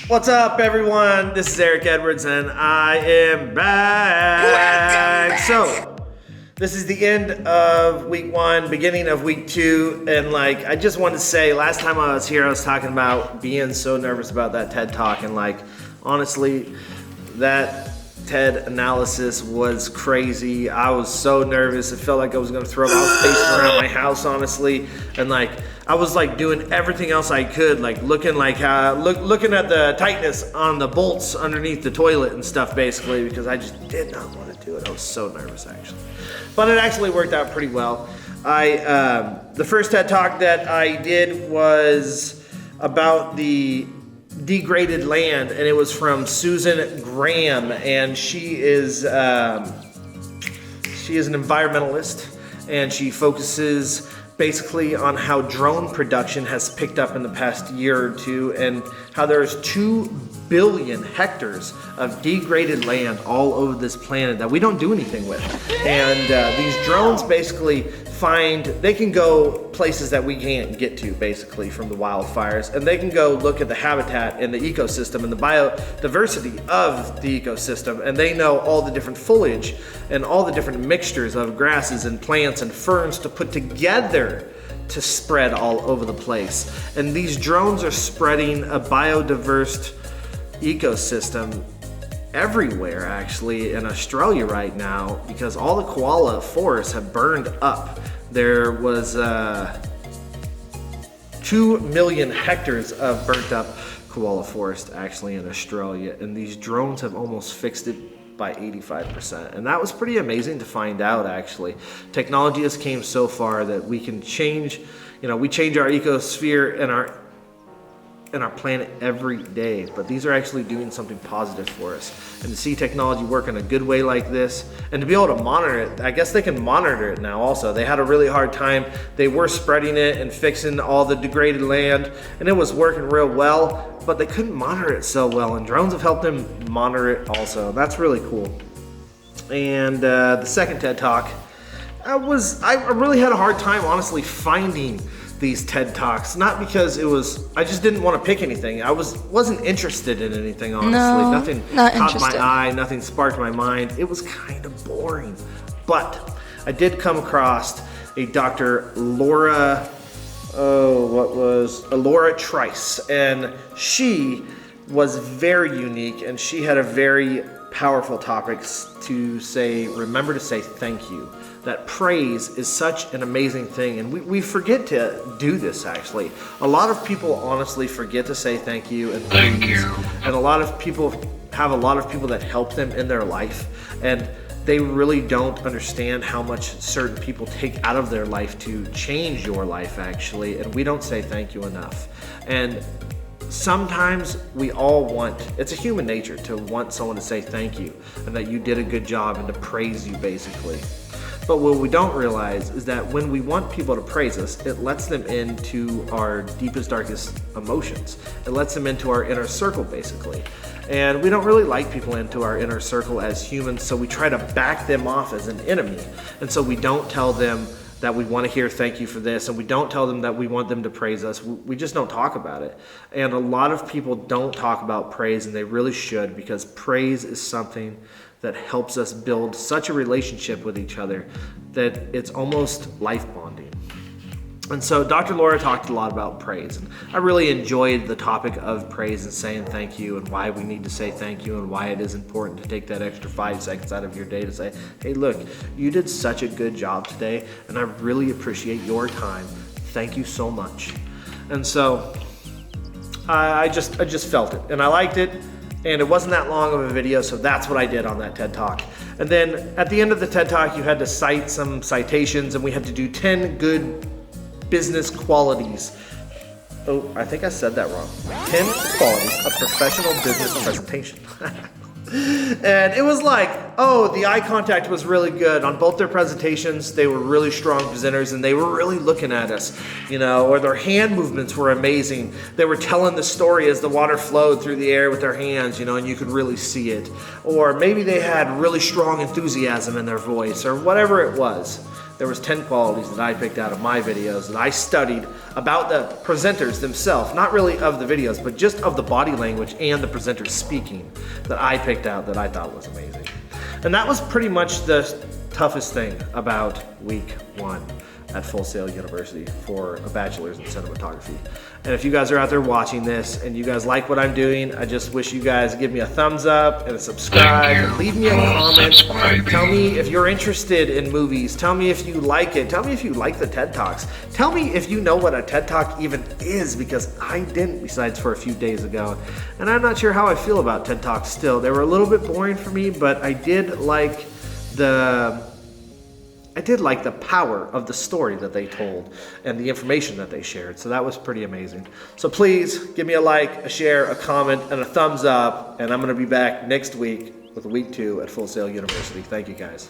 What's up, everyone? This is Eric Edwards, and I am back. So, this is the end of week one, beginning of week two, and I just wanted to say, last time I was here, I was talking about being so nervous about that TED Talk, and honestly, that TED analysis was crazy. I was so nervous. It felt like I was gonna throw up. I was pacing around my house, honestly, and I was doing everything else I could, looking at the tightness on the bolts underneath the toilet and stuff, basically, because I just did not want to do it. I was so nervous, actually, but it actually worked out pretty well. The first TED Talk that I did was about the Degraded Land, and it was from Susan Graham, and she is an environmentalist, and she focuses basically on how drone production has picked up in the past year or two, and how there's 2 billion hectares of degraded land all over this planet that we don't do anything with. And these drones basically they can go places that we can't get to, basically, from the wildfires, and they can go look at the habitat and the ecosystem and the biodiversity of the ecosystem, and they know all the different foliage and all the different mixtures of grasses and plants and ferns to put together to spread all over the place. And these drones are spreading a biodiverse ecosystem everywhere, actually, in Australia right now, because all the koala forests have burned up. There was 2 million hectares of burnt up koala forest, actually, in Australia, and these drones have almost fixed it by 85%, and that was pretty amazing to find out, actually. Technology has came so far that we can change, we change our ecosphere and our planet every day, but these are actually doing something positive for us. And to see technology work in a good way like this, and to be able to monitor it, I guess they can monitor it now also. They had a really hard time. They were spreading it and fixing all the degraded land, and it was working real well, but they couldn't monitor it so well, and drones have helped them monitor it also. That's really cool. And the second TED Talk, I really had a hard time, honestly, finding these TED Talks, not because I just didn't want to pick anything. I wasn't interested in anything, honestly. No, nothing not caught interested. my eye, nothing sparked my mind. It was kind of boring. But I did come across a Dr. Laura Trice, and she was very unique, and she had a very powerful topic to say. Remember to say thank you. That praise is such an amazing thing, and we forget to do this, actually. A lot of people honestly forget to say thank you and please. Thank you. And a lot of people that help them in their life, and they really don't understand how much certain people take out of their life to change your life, actually, and we don't say thank you enough. And sometimes it's a human nature to want someone to say thank you and that you did a good job and to praise you, basically. But what we don't realize is that when we want people to praise us, it lets them into our deepest, darkest emotions. It lets them into our inner circle, basically. And we don't really like people into our inner circle as humans, so we try to back them off as an enemy. And so we don't tell them that we want to hear thank you for this, and we don't tell them that we want them to praise us. We just don't talk about it. And a lot of people don't talk about praise, and they really should, because praise is something that helps us build such a relationship with each other that it's almost life bonding. And so Dr. Laura talked a lot about praise, and I really enjoyed the topic of praise and saying thank you, and why we need to say thank you, and why it is important to take that extra 5 seconds out of your day to say, hey, look, you did such a good job today, and I really appreciate your time. Thank you so much. And so I just felt it, and I liked it. And it wasn't that long of a video, so that's what I did on that TED Talk. And then at the end of the TED Talk, you had to cite some citations, and we had to do 10 good business qualities. Oh, I think I said that wrong. 10 qualities of professional business presentation. And it was the eye contact was really good on both their presentations. They were really strong presenters, and they were really looking at us, or their hand movements were amazing. They were telling the story as the water flowed through the air with their hands, and you could really see it. Or maybe they had really strong enthusiasm in their voice, or whatever it was. there was 10 qualities that I picked out of my videos that I studied about the presenters themselves, not really of the videos, but just of the body language and the presenters speaking, that I picked out that I thought was amazing. And that was pretty much the toughest thing about week 1 at Fullsail University for a bachelor's in cinematography. And if you guys are out there watching this and you guys like what I'm doing, I just wish you guys give me a thumbs up and a subscribe and leave me a comment. Tell me if you're interested in movies. Tell me if you like it. Tell me if you like the TED Talks. Tell me if you know what a TED Talk even is, because I didn't, besides for a few days ago. And I'm not sure how I feel about TED Talks still. They were a little bit boring for me, but I did like the power of the story that they told and the information that they shared. So that was pretty amazing. So please give me a like, a share, a comment, and a thumbs up. And I'm going to be back next week with week 2 at Fullsail University. Thank you guys.